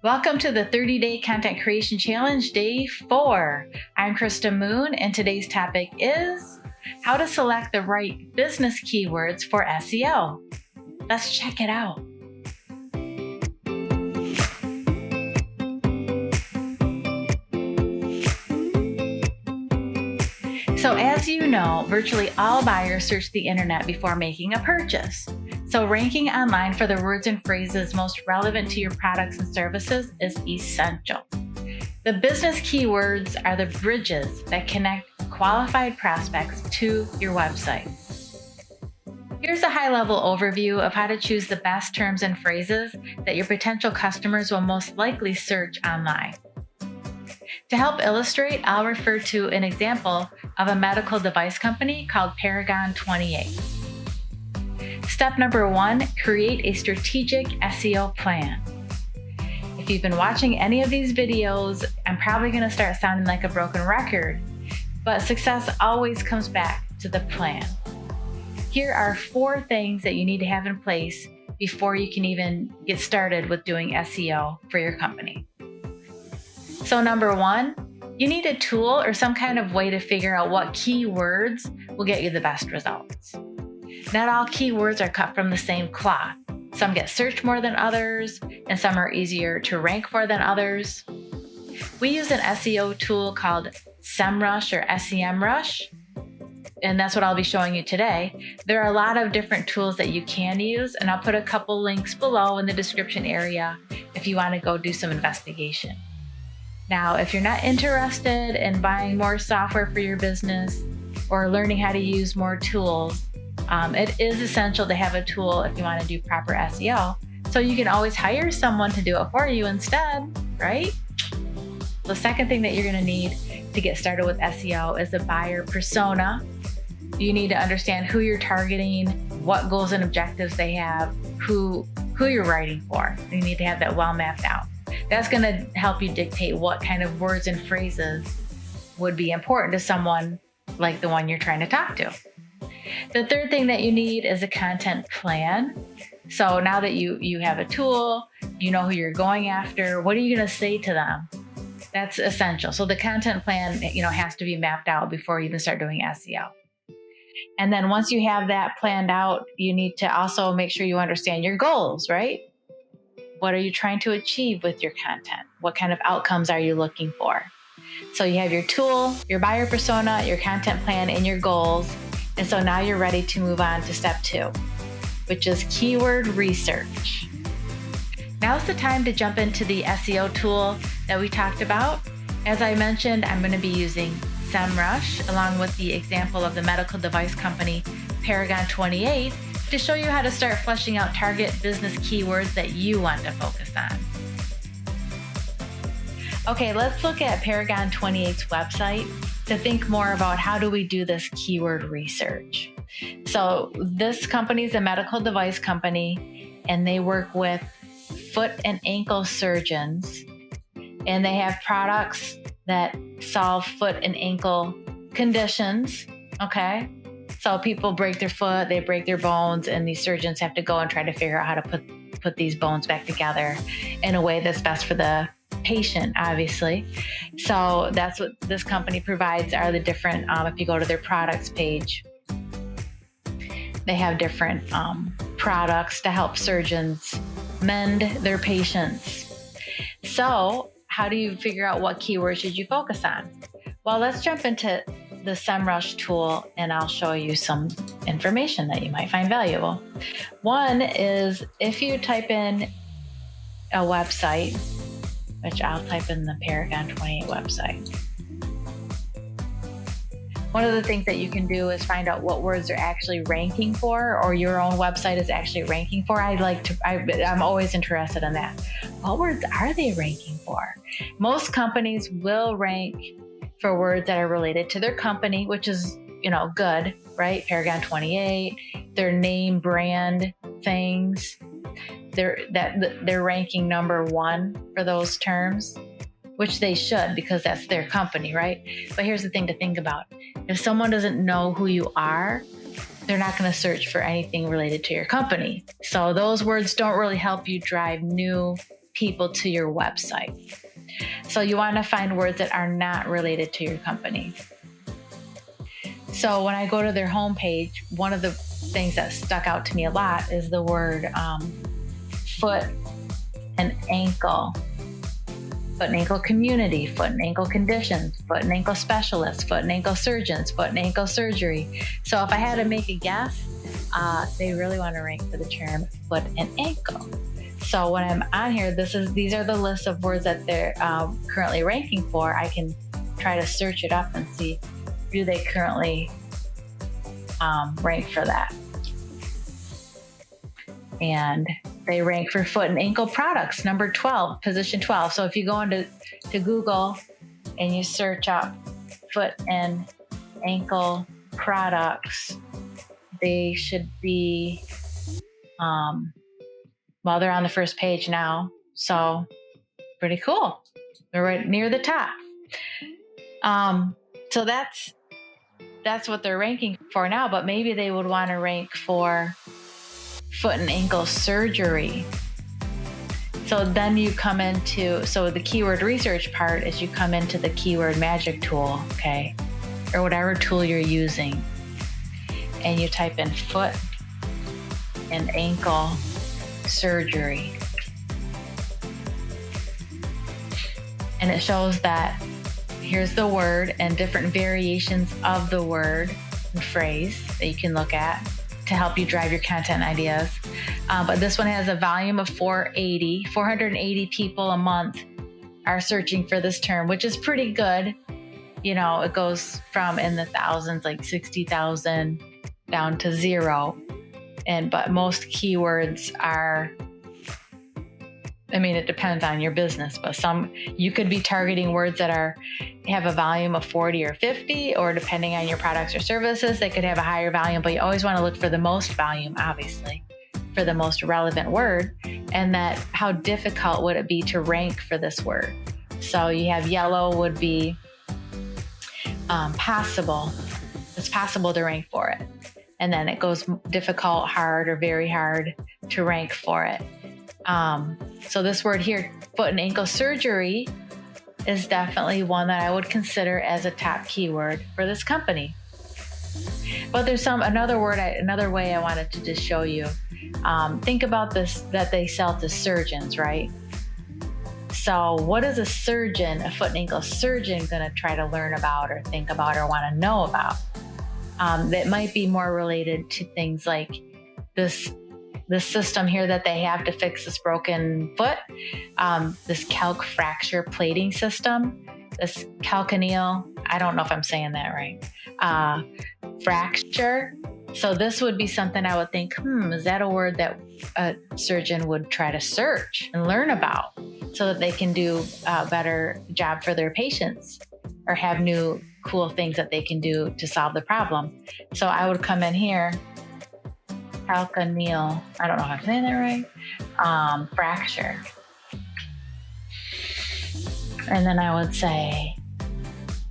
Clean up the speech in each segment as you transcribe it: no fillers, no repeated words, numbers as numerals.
Welcome to the 30-Day Content Creation Challenge, Day 4. I'm Krista Moon, and today's topic is how to select the right business keywords for SEO. Let's check it out. So as you know, virtually all buyers search the internet before making a purchase. So ranking online for the words and phrases most relevant to your products and services is essential. The business keywords are the bridges that connect qualified prospects to your website. Here's a high-level overview of how to choose the best terms and phrases that your potential customers will most likely search online. To help illustrate, I'll refer to an example of a medical device company called Paragon 28. Step number 1, create a strategic SEO plan. If you've been watching any of these videos, I'm probably going to start sounding like a broken record, but success always comes back to the plan. Here are 4 things that you need to have in place before you can even get started with doing SEO for your company. So number 1, you need a tool or some kind of way to figure out what keywords will get you the best results. Not all keywords are cut from the same cloth. Some get searched more than others, and some are easier to rank for than others. We use an SEO tool called SEMrush or SEMrush, and that's what I'll be showing you today. There are a lot of different tools that you can use, and I'll put a couple links below in the description area if you want to go do some investigation. Now, if you're not interested in buying more software for your business or learning how to use more tools, it is essential to have a tool if you want to do proper SEO. So you can always hire someone to do it for you instead, right? The second thing that you're going to need to get started with SEO is a buyer persona. You need to understand who you're targeting, what goals and objectives they have, who you're writing for. You need to have that well mapped out. That's going to help you dictate what kind of words and phrases would be important to someone like the one you're trying to talk to. The third thing that you need is a content plan. So now that you have a tool, you know who you're going after, what are you going to say to them? That's essential. So the content plan, has to be mapped out before you even start doing SEO. And then once you have that planned out, you need to also make sure you understand your goals, right? What are you trying to achieve with your content? What kind of outcomes are you looking for? So you have your tool, your buyer persona, your content plan, and your goals. And so now you're ready to move on to step 2, which is keyword research. Now's the time to jump into the SEO tool that we talked about. As I mentioned, I'm going to be using SEMrush along with the example of the medical device company Paragon 28 to show you how to start fleshing out target business keywords that you want to focus on. Okay, let's look at Paragon 28's website to think more about how do we do this keyword research. So this company is a medical device company, and they work with foot and ankle surgeons, and they have products that solve foot and ankle conditions, okay? So people break their foot, they break their bones, and these surgeons have to go and try to figure out how to put these bones back together in a way that's best for the patient, obviously. So that's what this company provides are the different, if you go to their products page, they have different products to help surgeons mend their patients. So how do you figure out what keywords should you focus on? Well, let's jump into the SEMrush tool and I'll show you some information that you might find valuable. One is if you type in a website, which I'll type in the Paragon 28 website. One of the things that you can do is find out what words are actually ranking for, or your own website is actually ranking for. I'm always interested in that. What words are they ranking for? Most companies will rank for words that are related to their company, which is, good, right? Paragon 28, their name, brand, things. They're ranking number 1 for those terms, which they should because that's their company, right? But here's the thing to think about. If someone doesn't know who you are, they're not going to search for anything related to your company. So those words don't really help you drive new people to your website. So you want to find words that are not related to your company. So when I go to their homepage, one of the things that stuck out to me a lot is the word foot and ankle. Foot and ankle community, foot and ankle conditions, foot and ankle specialists, foot and ankle surgeons, foot and ankle surgery. So if I had to make a guess, they really want to rank for the term foot and ankle. So when I'm on here, these are the list of words that they're currently ranking for. I can try to search it up and see, do they currently rank for that? And they rank for foot and ankle products, number 12, position 12. So if you go into Google and you search up foot and ankle products, they should be, they're on the first page now. So pretty cool. They're right near the top. So that's what they're ranking for now, but maybe they would want to rank for foot and ankle surgery. So then you come into, so the keyword research part is you come into the keyword magic tool, okay, or whatever tool you're using, and you type in foot and ankle surgery. And it shows that here's the word and different variations of the word and phrase that you can look at to help you drive your content ideas. But this one has a volume of 480 people a month are searching for this term, which is pretty good. You know, it goes from in the thousands, like 60,000 down to 0. But most keywords are, it depends on your business, but some, you could be targeting words that have a volume of 40 or 50, or depending on your products or services, they could have a higher volume, but you always want to look for the most volume, obviously, for the most relevant word, and that how difficult would it be to rank for this word. So you have yellow would be possible. It's possible to rank for it. And then it goes difficult, hard, or very hard to rank for it. So this word here, foot and ankle surgery, is definitely one that I would consider as a top keyword for this company. But there's another way I wanted to just show you. Think about this, that they sell to surgeons, right? So what is a surgeon, a foot and ankle surgeon, going to try to learn about or think about or want to know about? That might be more related to things like this system here that they have to fix this broken foot, this calc fracture plating system, this calcaneal, I don't know if I'm saying that right, fracture. So this would be something I would think, is that a word that a surgeon would try to search and learn about so that they can do a better job for their patients or have new cool things that they can do to solve the problem. So I would come in here, calcaneal, I don't know if I'm saying that right, fracture. And then I would say,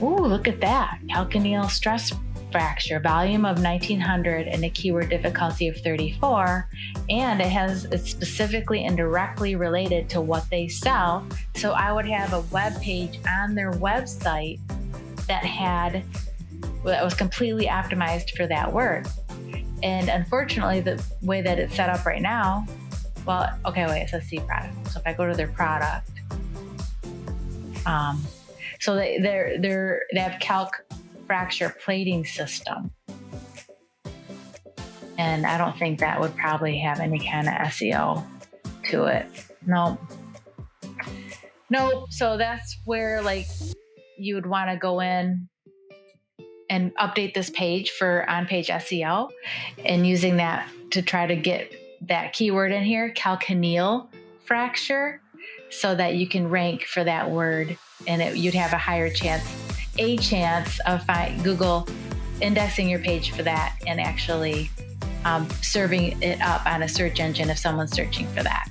look at that, calcaneal stress fracture, volume of 1900 and a keyword difficulty of 34. And it's specifically and directly related to what they sell. So I would have a web page on their website that was completely optimized for that word. And unfortunately, the way that it's set up right now, it says C product. So if I go to their product, so they have calc fracture plating system. And I don't think that would probably have any kind of SEO to it. Nope. So that's where you would want to go in and update this page for on-page SEO and using that to try to get that keyword in here, calcaneal fracture, so that you can rank for that word and you'd have a higher chance of Google indexing your page for that and actually serving it up on a search engine if someone's searching for that.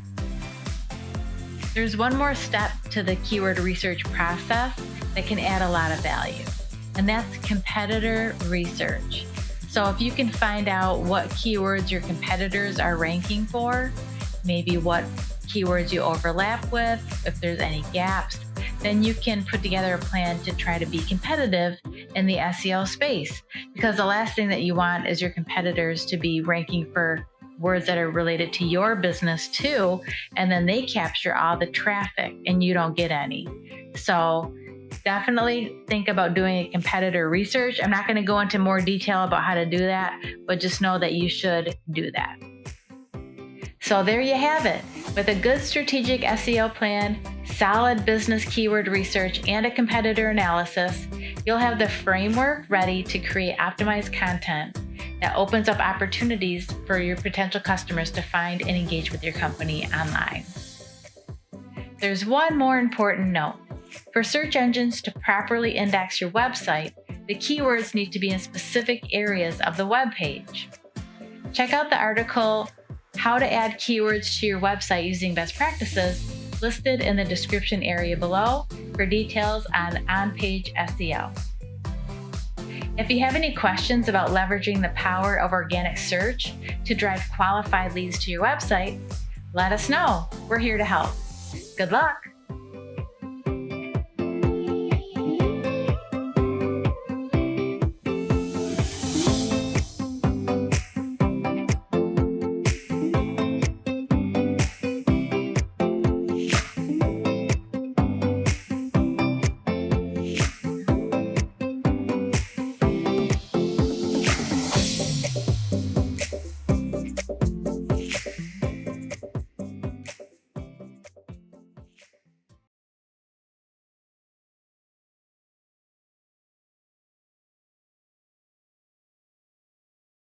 There's one more step to the keyword research process that can add a lot of value, and that's competitor research. So if you can find out what keywords your competitors are ranking for, maybe what keywords you overlap with, if there's any gaps, then you can put together a plan to try to be competitive in the SEO space. Because the last thing that you want is your competitors to be ranking for words that are related to your business too, and then they capture all the traffic and you don't get any. So definitely think about doing a competitor research. I'm not going to go into more detail about how to do that, but just know that you should do that. So there you have it. With a good strategic SEO plan, solid business keyword research, and a competitor analysis, you'll have the framework ready to create optimized content that opens up opportunities for your potential customers to find and engage with your company online. There's one more important note. For search engines to properly index your website, the keywords need to be in specific areas of the web page. Check out the article, How to Add Keywords to Your Website Using Best Practices, listed in the description area below for details on on-page SEO. If you have any questions about leveraging the power of organic search to drive qualified leads to your website, let us know. We're here to help. Good luck!